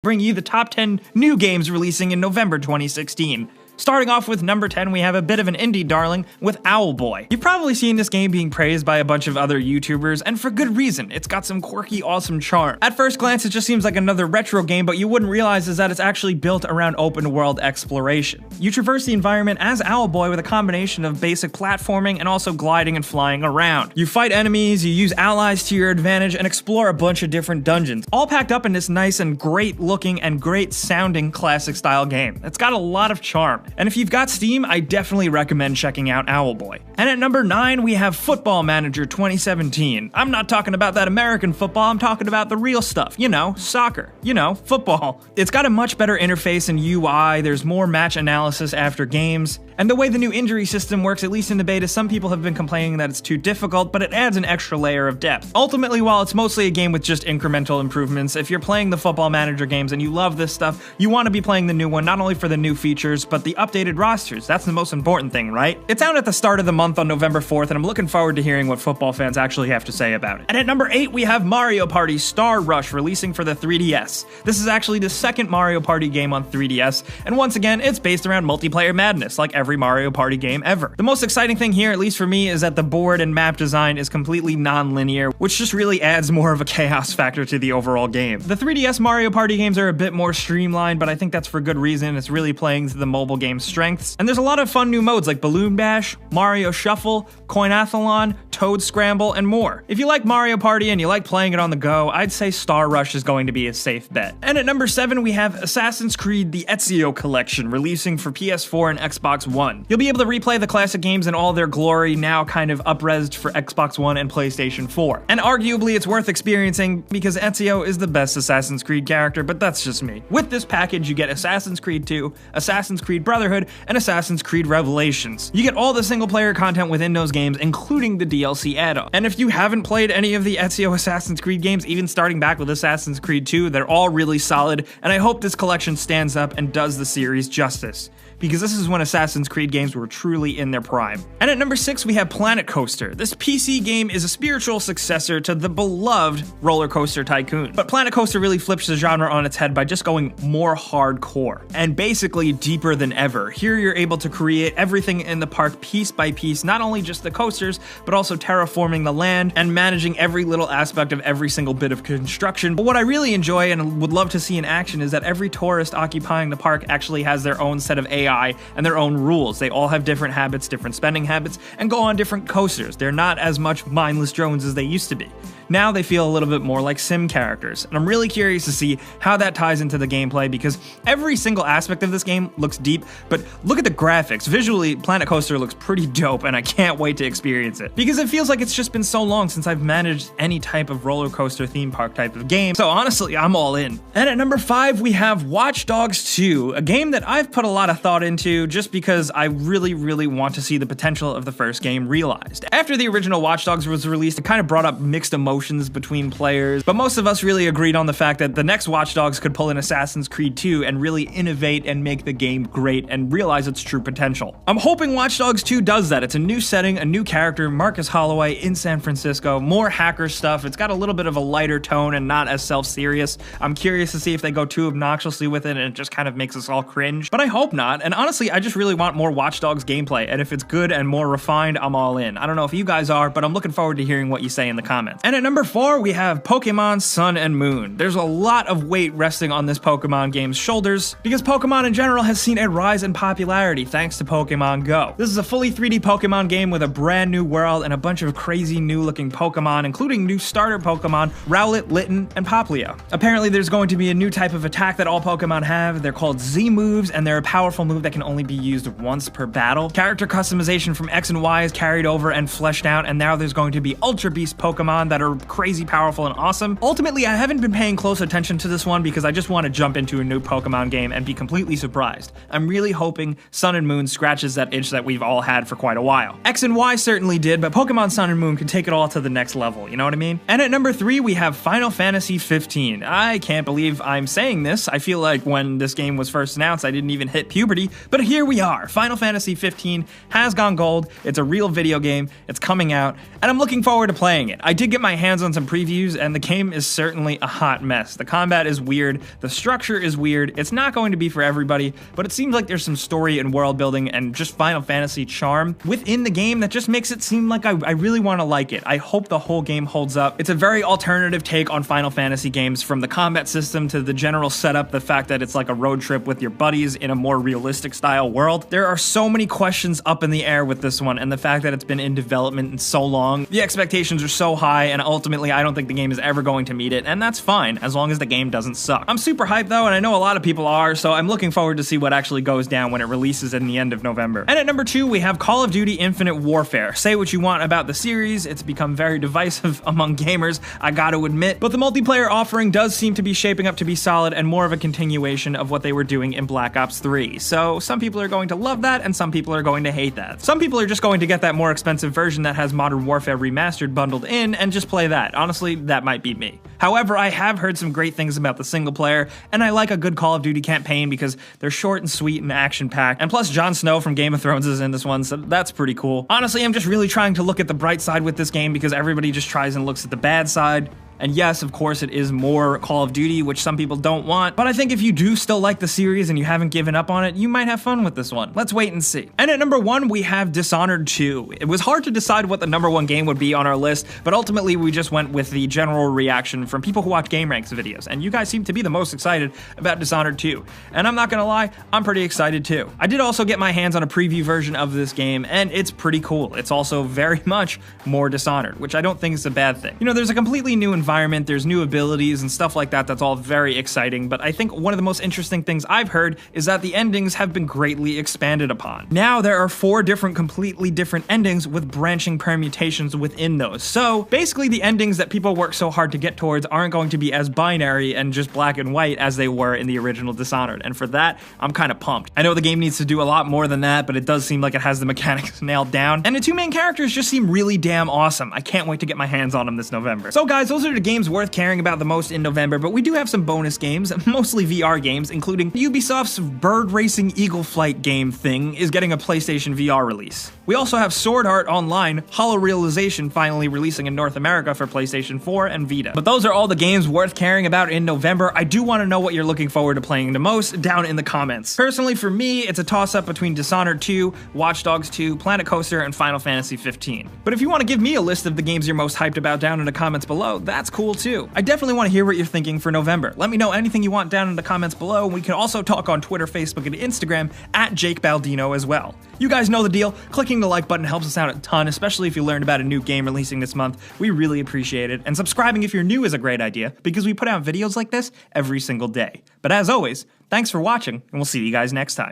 bring you the top 10 new games releasing in November 2016. Starting off with number 10, we have a bit of an indie darling with Owlboy. You've probably seen this game being praised by a bunch of other YouTubers, and for good reason. It's got some quirky, awesome charm. At first glance, it just seems like another retro game, but you wouldn't realize is that it's actually built around open world exploration. You traverse the environment as Owlboy with a combination of basic platforming and also gliding and flying around. You fight enemies, you use allies to your advantage, and explore a bunch of different dungeons, all packed up in this nice and great looking and great sounding classic style game. It's got a lot of charm. And if you've got Steam, I definitely recommend checking out Owlboy. And at number 9, we have Football Manager 2017. I'm not talking about that American football, I'm talking about the real stuff. You know, soccer. You know, football. It's got a much better interface and UI, there's more match analysis after games, and the way the new injury system works, at least in the beta, some people have been complaining that it's too difficult, but it adds an extra layer of depth. Ultimately, while it's mostly a game with just incremental improvements, if you're playing the Football Manager games and you love this stuff, you want to be playing the new one, not only for the new features, but the updated rosters. That's the most important thing, right? It's out at the start of the month on November 4th, and I'm looking forward to hearing what football fans actually have to say about it. And at number 8, we have Mario Party Star Rush releasing for the 3DS. This is actually the second Mario Party game on 3DS, and once again, it's based around multiplayer madness, like every Mario Party game ever. The most exciting thing here, at least for me, is that the board and map design is completely non-linear, which just really adds more of a chaos factor to the overall game. The 3DS Mario Party games are a bit more streamlined, but I think that's for good reason. It's really playing to the mobile game's strengths. And there's a lot of fun new modes like Balloon Bash, Mario Shuffle, Coinathlon, Toad Scramble, and more. If you like Mario Party and you like playing it on the go, I'd say Star Rush is going to be a safe bet. And at number 7, we have Assassin's Creed The Ezio Collection releasing for PS4 and Xbox One. You'll be able to replay the classic games in all their glory, now kind of up-resed for Xbox One and PlayStation 4. And arguably it's worth experiencing because Ezio is the best Assassin's Creed character, but that's just me. With this package, you get Assassin's Creed 2, Assassin's Creed Brotherhood, and Assassin's Creed Revelations. You get all the single-player content within those games, including the DLC add-on. And if you haven't played any of the Ezio Assassin's Creed games, even starting back with Assassin's Creed 2, they're all really solid, and I hope this collection stands up and does the series justice, because this is when Assassin's Creed games were truly in their prime. And at number 6, we have Planet Coaster. This PC game is a spiritual successor to the beloved Roller Coaster Tycoon. But Planet Coaster really flips the genre on its head by just going more hardcore, and basically deeper than ever. Here you're able to create everything in the park piece by piece, not only just the coasters, but also terraforming the land and managing every little aspect of every single bit of construction. But what I really enjoy and would love to see in action is that every tourist occupying the park actually has their own set of AI and their own rules. They all have different habits, different spending habits, and go on different coasters. They're not as much mindless drones as they used to be. Now they feel a little bit more like sim characters, and I'm really curious to see how that ties into the gameplay because every single aspect of this game looks deep, but look at the graphics. Visually, Planet Coaster looks pretty dope, and I can't wait to experience it because it feels like it's just been so long since I've managed any type of roller coaster theme park type of game, so honestly, I'm all in. And at number 5, we have Watch Dogs 2, a game that I've put a lot of thought into just because I really want to see the potential of the first game realized. After the original Watch Dogs was released, it kind of brought up mixed emotions between players, but most of us really agreed on the fact that the next Watch Dogs could pull in Assassin's Creed 2 and really innovate and make the game great and realize its true potential. I'm hoping Watch Dogs 2 does that. It's a new setting, a new character, Marcus Holloway in San Francisco, more hacker stuff. It's got a little bit of a lighter tone and not as self-serious. I'm curious to see if they go too obnoxiously with it and it just kind of makes us all cringe, but I hope not. And honestly, I just really want more Watch Dogs gameplay, and if it's good and more refined, I'm all in. I don't know if you guys are, but I'm looking forward to hearing what you say in the comments. And at number 4, we have Pokemon Sun and Moon. There's a lot of weight resting on this Pokemon game's shoulders because Pokemon in general has seen a rise in popularity thanks to Pokemon Go. This is a fully 3D Pokemon game with a brand new world and a bunch of crazy new looking Pokemon, including new starter Pokemon, Rowlet, Litten, and Popplio. Apparently there's going to be a new type of attack that all Pokemon have. They're called Z moves, and they're a powerful move that can only be used once per battle. Character customization from X and Y is carried over and fleshed out, and now there's going to be Ultra Beast Pokemon that are crazy powerful and awesome. Ultimately, I haven't been paying close attention to this one because I just want to jump into a new Pokemon game and be completely surprised. I'm really hoping Sun and Moon scratches that itch that we've all had for quite a while. X and Y certainly did, but Pokemon Sun and Moon can take it all to the next level, you know what I mean? And at number 3, we have Final Fantasy 15. I can't believe I'm saying this. I feel like when this game was first announced, I didn't even hit puberty 30, but here we are. Final Fantasy 15 has gone gold. It's a real video game. It's coming out, and I'm looking forward to playing it. I did get my hands on some previews, and the game is certainly a hot mess. The combat is weird. The structure is weird. It's not going to be for everybody, but it seems like there's some story and world building and just Final Fantasy charm within the game that just makes it seem like I really want to like it. I hope the whole game holds up. It's a very alternative take on Final Fantasy games, from the combat system to the general setup, the fact that it's like a road trip with your buddies in a more realistic style world. There are so many questions up in the air with this one, and the fact that it's been in development in so long, the expectations are so high, and ultimately I don't think the game is ever going to meet it, and that's fine, as long as the game doesn't suck. I'm super hyped though, and I know a lot of people are, so I'm looking forward to see what actually goes down when it releases in the end of November. And at number 2, we have Call of Duty Infinite Warfare. Say what you want about the series, it's become very divisive among gamers, I gotta admit, but the multiplayer offering does seem to be shaping up to be solid and more of a continuation of what they were doing in Black Ops 3. So some people are going to love that, and some people are going to hate that. Some people are just going to get that more expensive version that has Modern Warfare Remastered bundled in and just play that. Honestly, that might be me. However, I have heard some great things about the single player, and I like a good Call of Duty campaign because they're short and sweet and action-packed, and plus Jon Snow from Game of Thrones is in this one, so that's pretty cool. Honestly, I'm just really trying to look at the bright side with this game because everybody just tries and looks at the bad side. And yes, of course, it is more Call of Duty, which some people don't want, but I think if you do still like the series and you haven't given up on it, you might have fun with this one. Let's wait and see. And at number 1, we have Dishonored 2. It was hard to decide what the number 1 game would be on our list, but ultimately we just went with the general reaction from people who watch Game Ranks videos, and you guys seem to be the most excited about Dishonored 2. And I'm not gonna lie, I'm pretty excited too. I did also get my hands on a preview version of this game, and it's pretty cool. It's also very much more Dishonored, which I don't think is a bad thing. You know, there's a completely new environment, there's new abilities and stuff like that that's all very exciting, but I think one of the most interesting things I've heard is that the endings have been greatly expanded upon. Now there are 4 completely different endings with branching permutations within those. So basically the endings that people work so hard to get towards aren't going to be as binary and just black and white as they were in the original Dishonored, and for that, I'm kind of pumped. I know the game needs to do a lot more than that, but it does seem like it has the mechanics nailed down, and the 2 main characters just seem really damn awesome. I can't wait to get my hands on them this November. So guys, those are the games worth caring about the most in November, but we do have some bonus games, mostly VR games, including Ubisoft's bird racing eagle flight game thing is getting a PlayStation VR release. We also have Sword Art Online Holo-Realization finally releasing in North America for PlayStation 4 and Vita. But those are all the games worth caring about in November. I do want to know what you're looking forward to playing the most down in the comments. Personally, for me, it's a toss-up between Dishonored 2, Watch Dogs 2, Planet Coaster, and Final Fantasy 15. But if you want to give me a list of the games you're most hyped about down in the comments below, that's cool too. I definitely want to hear what you're thinking for November. Let me know anything you want down in the comments below. We can also talk on Twitter, Facebook, and Instagram at Jake Baldino as well. You guys know the deal. Clicking the like button helps us out a ton, especially if you learned about a new game releasing this month. We really appreciate it. And subscribing if you're new is a great idea because we put out videos like this every single day. But as always, thanks for watching, and we'll see you guys next time.